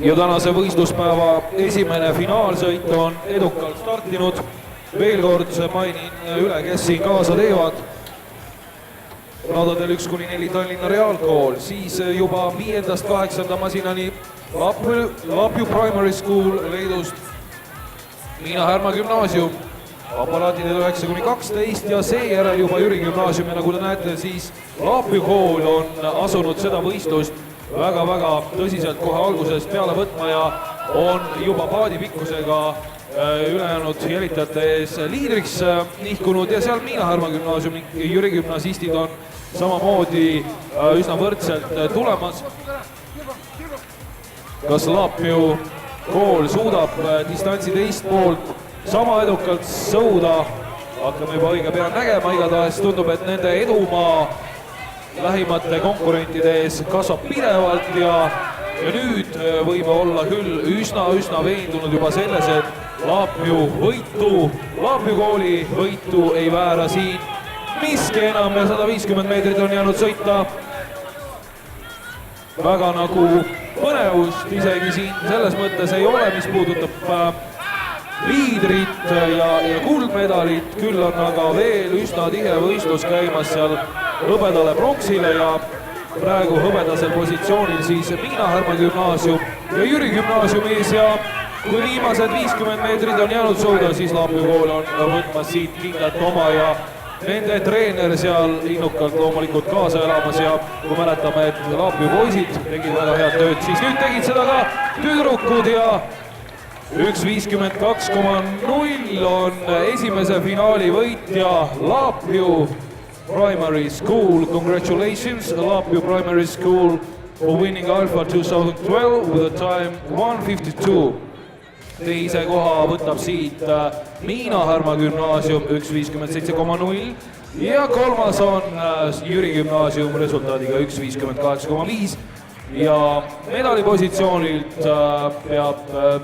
ja tänase võistluspäeva esimene finaalsõit on edukalt startinud. Veel kord mainin üle, kes siin kaasa teevad. Radadel 1-4 Tallinna Reaalkool, siis juba 5.–8. masinani Laapju Primary School Leedust, Miina Härma Gümnaasium, aparaatidel 9-12 ja seejärel juba Jüri Gümnaasium ja nagu te näete, siis Laapju kool on asunud seda võistlust väga-väga tõsiselt kohe algusest peale võtma ja on juba paadipikkusega ülejäänud jälitajate ees liidriks nihkunud ja seal Miina Härma Gümnaasium ning Jüri gümnasistid on samamoodi üsna võrdselt tulemas. Kas Laapju kool suudab distantsi teist poolt sama edukalt sõuda, hakkame juba õige pea nägema, igatahes tundub, et nende edumaa lähimate konkurentide ees kasvab pidevalt ja nüüd võime olla küll üsna veendunud juba selles, et Laapju kooli võitu ei väära siin miski enam ja 150 meetrit on jäänud sõita. Väga nagu põnevust isegi siin selles mõttes ei ole, mis puudutab liidrit ja kuldmedalit, küll on aga veel üsna tihe võistlus käimas seal hõbedale pronksile ja praegu hõbedasel positsioonil siis Miina Härma Gümnaasium ja Jüri Gümnaasium ees ja kui viimased 50 meetrit on jäänud sõuda, siis Laapju kool on võtmas siit kindlalt oma ja nende treener seal innukalt loomulikult kaasa elamas ja kui mäletame, et Laapju poisid tegid väga head tööd, siis nüüd tegid seda ka tüdrukud ja 1.52,0 on esimese finaali võitja Laapju Primary School. Congratulations Laapju Primary School for winning Alpha 2012 with a time 1.52. Teise koha võtab siit Miina Härma Gümnaasium 1.57,0 ja kolmas on Jüri Gümnaasium resultaadiga 1.58,5 ja medalipositsioonilt peab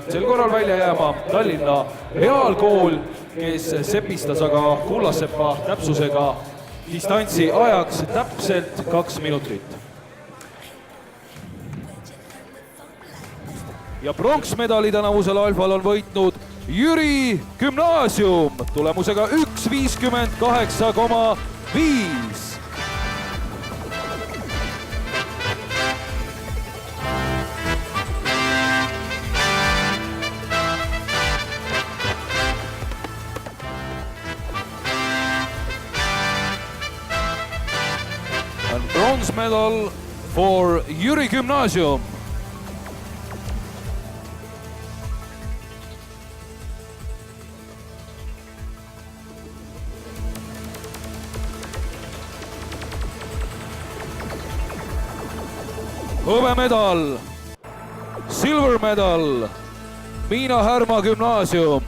sel korral välja jääma Tallinna Reaalkool, kes sepistas aga kullassepa täpsusega distantsi ajaks täpselt 2 minutit. Ja pronksmedali tänavusel alfal on võitnud Jüri Gümnaasium tulemusega 1.58,5. And bronze medal for Jüri Gümnaasium. Hõbemedal, silver medal, Miina Härma Gümnaasium,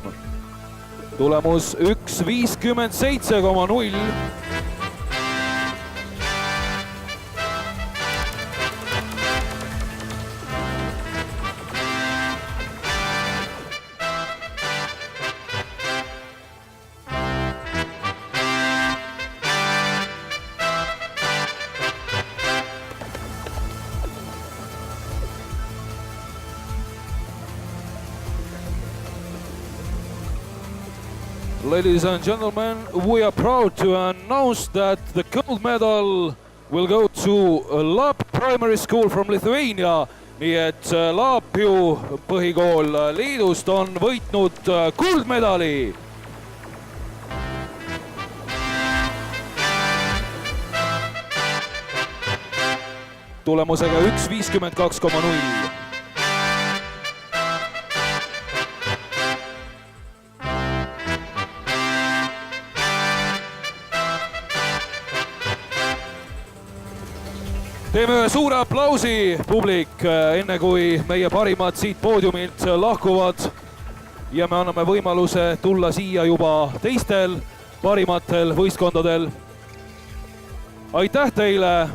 tulemus 1.57,0. Ladies and gentlemen, we are proud to announce that the gold medal will go to Laapju Primary School from Lithuania. Nii et Laapju põhikool Leedust on võitnud kuldmedali. Tulemusega 1.52,0. Teeme ühe suure aplausi, publik, enne kui meie parimad siit poodiumilt lahkuvad ja me anname võimaluse tulla siia juba teistel parimatel võistkondadel. Aitäh teile!